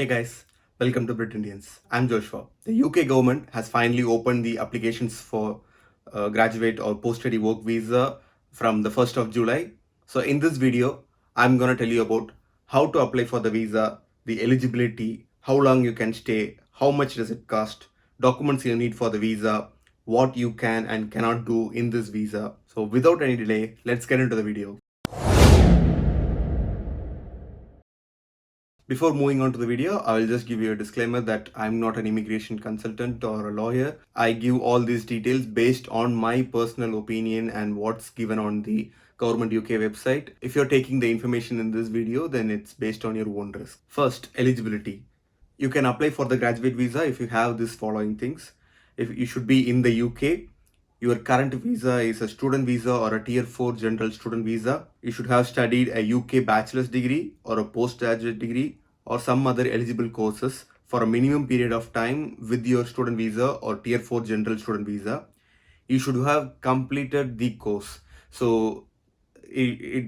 Hey guys, welcome to Brit Indians. I'm Joshua. The UK government has finally opened the applications for graduate or post-study work visa from the 1st of July. So in this video, I'm going to tell you about how to apply for the visa, the eligibility, how long you can stay, how much does it cost, documents you need for the visa, what you can and cannot do in this visa. So without any delay, let's get into the video. Before moving on to the video, I will just give you a disclaimer that I'm not an immigration consultant or a lawyer. I give all these details based on my personal opinion and what's given on the Government UK website. If you're taking the information in this video, then it's based on your own risk. First, eligibility. You can apply for the graduate visa if you have these following things. If you should be in the UK, your current visa is a student visa or a tier 4 general student visa. You should have studied a UK bachelor's degree or a postgraduate degree or some other eligible courses for a minimum period of time with your student visa or tier 4 general student visa. You should have completed the course. So it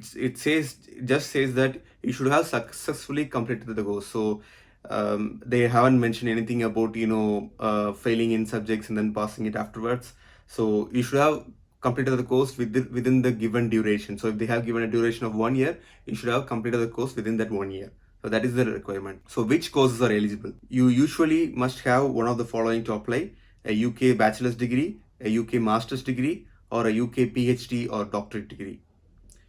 just says that you should have successfully completed the course. So they haven't mentioned anything about failing in subjects and then passing it afterwards. So you should have completed the course within the given duration. So if they have given a duration of 1 year, you should have completed the course within that 1 year. So that is the requirement. So which courses are eligible? You usually must have one of the following to apply: a UK bachelor's degree, a UK master's degree, or a UK PhD or doctorate degree.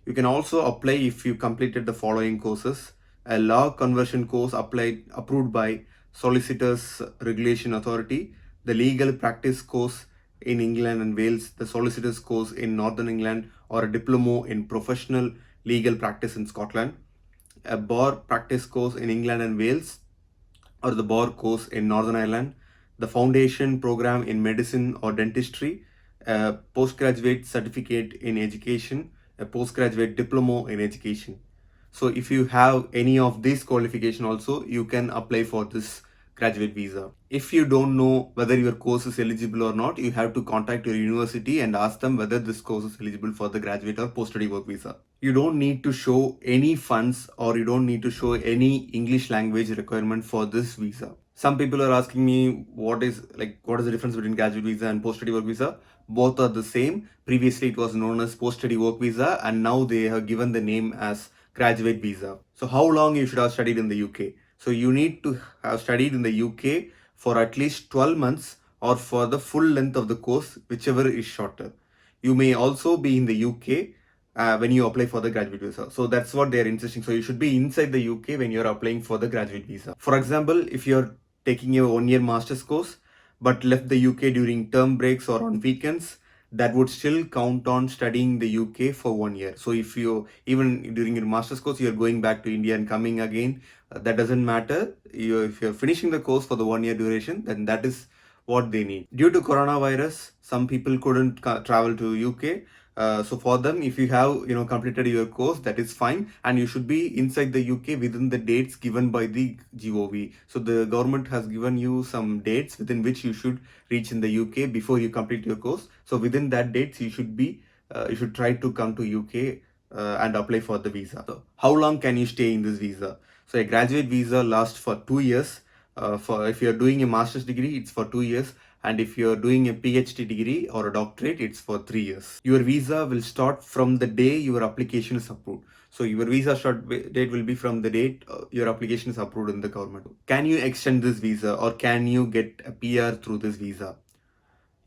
You can also apply if you completed the following courses: a law conversion course approved by Solicitors Regulation Authority, the legal practice course in England and Wales, the solicitors course in Northern England, or a diploma in professional legal practice in Scotland, a bar practice course in England and Wales, or the bar course in Northern Ireland, the foundation program in medicine or dentistry, a postgraduate certificate in education, a postgraduate diploma in education. So if you have any of these qualification also, you can apply for this graduate visa. If you don't know whether your course is eligible or not, you have to contact your university and ask them whether this course is eligible for the graduate or post-study work visa. You don't need to show any funds or you don't need to show any English language requirement for this visa. Some people are asking me what is the difference between graduate visa and post-study work visa. Both are the same. Previously it was known as post-study work visa and now they have given the name as graduate visa. So how long you should have studied in the UK? So you need to have studied in the UK for at least 12 months or for the full length of the course, whichever is shorter. You may also be in the UK when you apply for the graduate visa. So that's what they're insisting. So you should be inside the UK when you're applying for the graduate visa. For example, if you're taking a 1 year master's course but left the UK during term breaks or on weekends, that would still count on studying the UK for 1 year. So if you even during your master's course you're going back to India and coming again, that doesn't matter. If you're finishing the course for the 1 year duration, then that is what they need. Due to coronavirus, some people couldn't travel to UK. So for them, if you have completed your course, that is fine, and you should be inside the UK within the dates given by the GOV. So the government has given you some dates within which you should reach in the UK before you complete your course. So within that dates, you should try to come to UK and apply for the visa. So how long can you stay in this visa? So a graduate visa lasts for 2 years. For if you are doing a master's degree, it's for 2 years, and if you're doing a PhD degree or a doctorate, it's for 3 years. Your visa will start from the day your application is approved. So your visa start date will be from the date your application is approved in the government. Can you extend this visa or can you get a PR through this visa?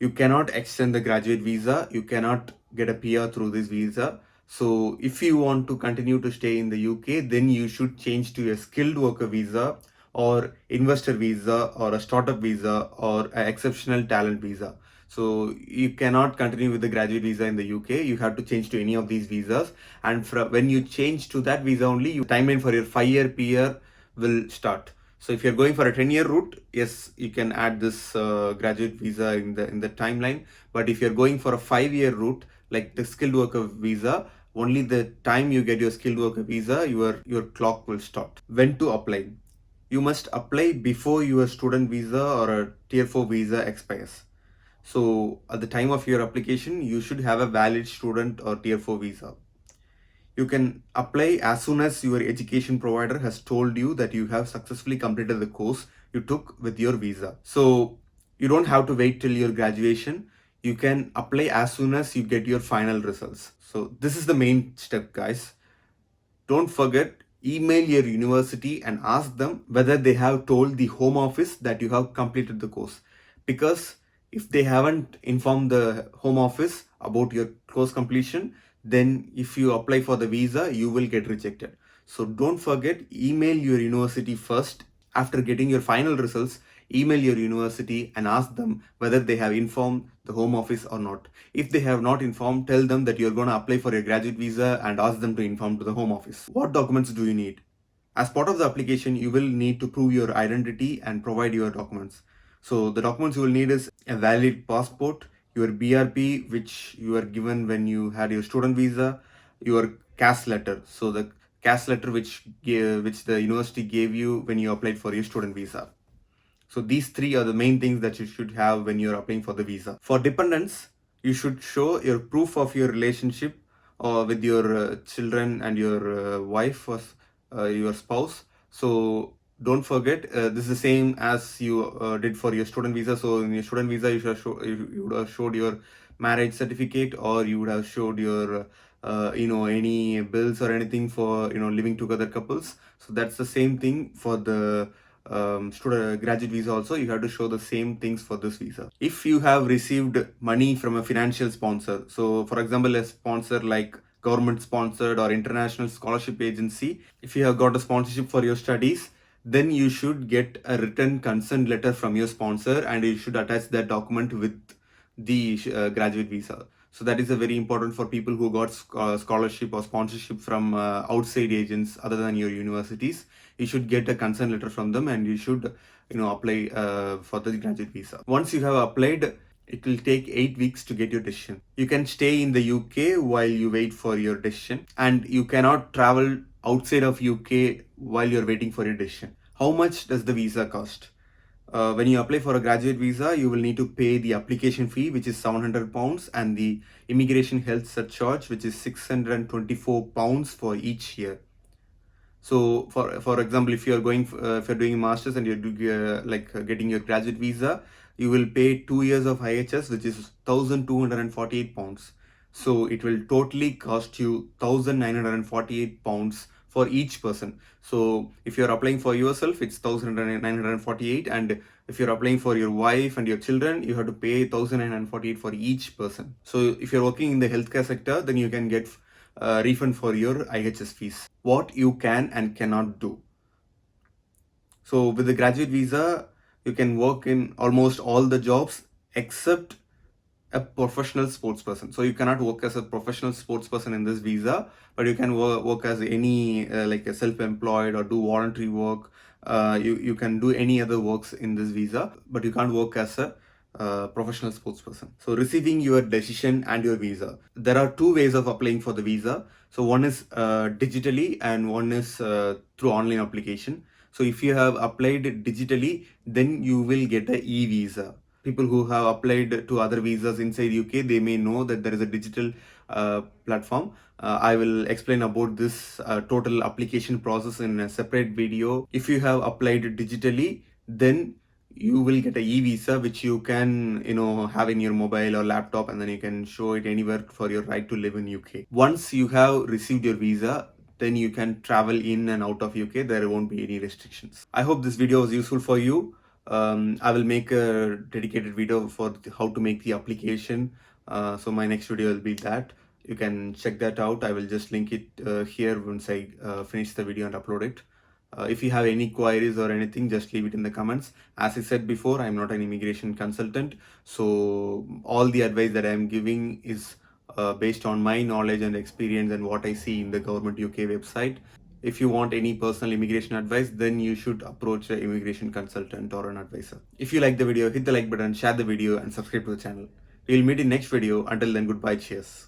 You cannot extend the graduate visa. You cannot get a PR through this visa. So if you want to continue to stay in the UK, then you should change to a skilled worker visa or investor visa or a startup visa or an exceptional talent visa. So you cannot continue with the graduate visa in the UK. You have to change to any of these visas. And when you change to that visa only, your timeline for your 5-year PR will start. So if you're going for a 10-year route, yes, you can add this graduate visa in the timeline. But if you're going for a 5-year route, like the skilled worker visa, only the time you get your skilled worker visa, your clock will start. When to apply? You must apply before your student visa or a tier 4 visa expires. So at the time of your application, you should have a valid student or tier 4 visa. You can apply as soon as your education provider has told you that you have successfully completed the course you took with your visa. So you don't have to wait till your graduation. You can apply as soon as you get your final results. So this is the main step, guys. Don't forget, email your university and ask them whether they have told the home office that you have completed the course. Because if they haven't informed the home office about your course completion, then if you apply for the visa, you will get rejected. So don't forget, email your university first. After getting your final results, email your university and ask them whether they have informed the home office or not. If they have not informed, tell them that you're going to apply for your graduate visa and ask them to inform to the home office. What documents do you need? As part of the application, you will need to prove your identity and provide your documents. So the documents you will need is a valid passport, your BRP, which you are given when you had your student visa, your caste letter. So the caste letter which the university gave you when you applied for your student visa. So these three are the main things that you should have when you're applying for the visa. For dependents, you should show your proof of your relationship with your children and your wife or your spouse. So don't forget, this is the same as you did for your student visa. So in your student visa, you would have showed your marriage certificate, or you would have showed your any bills or anything for living together couples. So that's the same thing for the student graduate visa also. You have to show the same things for this visa. If you have received money from a financial sponsor, so for example a sponsor like government sponsored or international scholarship agency, if you have got a sponsorship for your studies, then you should get a written consent letter from your sponsor and you should attach that document with the graduate visa. So that is a very important for people who got scholarship or sponsorship from outside agents other than your universities. You should get a consent letter from them and you should apply for the graduate visa. Once you have applied, it will take 8 weeks to get your decision. You can stay in the UK while you wait for your decision, and you cannot travel outside of UK while you're waiting for your decision. How much does the visa cost? When you apply for a graduate visa, you will need to pay the application fee, which is £700, and the immigration health surcharge, which is £624 for each year. So, for example, if you're if you're doing a masters and you're getting your graduate visa, you will pay 2 years of IHS, which is £1,248. So it will totally cost you £1,948 for each person. So if you're applying for yourself, it's 1,948, and if you're applying for your wife and your children, you have to pay 1,948 for each person. So if you're working in the healthcare sector, then you can get refund for your IHS fees. What you can and cannot do. So with the graduate visa, you can work in almost all the jobs except a professional sports person. So you cannot work as a professional sports person in this visa, but you can work as any like a self-employed or do voluntary work. You can do any other works in this visa, but you can't work as a professional sports person. So receiving your decision and your visa. There are two ways of applying for the visa. So one is digitally and one is through online application. So if you have applied digitally, then you will get a e-visa. People who have applied to other visas inside UK, they may know that there is a digital platform. I will explain about this total application process in a separate video. If you have applied digitally, then you will get a e-visa which you can have in your mobile or laptop, and then you can show it anywhere for your right to live in UK. Once you have received your visa, then you can travel in and out of UK. There won't be any restrictions. I hope this video was useful for you. I will make a dedicated video for how to make the application. So my next video will be that. You can check that out. I will just link it here once I finish the video and upload it. If you have any queries or anything, just leave it in the comments. As I said before, I'm not an immigration consultant. So all the advice that I'm giving is based on my knowledge and experience and what I see in the government UK website. If you want any personal immigration advice, then you should approach an immigration consultant or an advisor. If you like the video, hit the like button, share the video and subscribe to the channel. We'll meet in next video. Until then, goodbye, cheers.